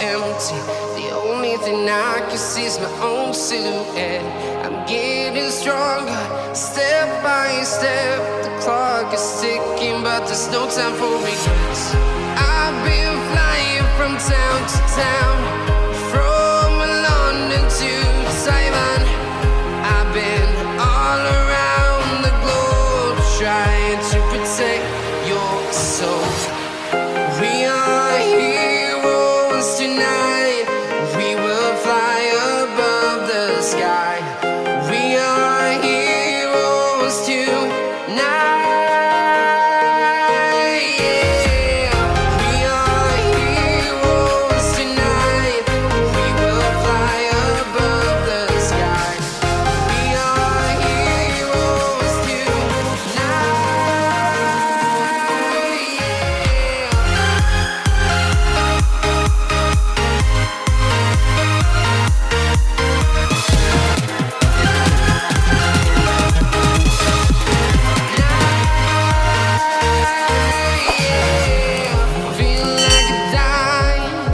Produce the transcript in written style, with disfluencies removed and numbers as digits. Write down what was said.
empty. The only thing I can see is my own silhouette. I'm getting stronger, step by step. The clock is ticking, but there's no time for regrets. I've been flying from town to town, from London to Taiwan. I've been all around the globe trying to protect your soul. We are heroes tonight.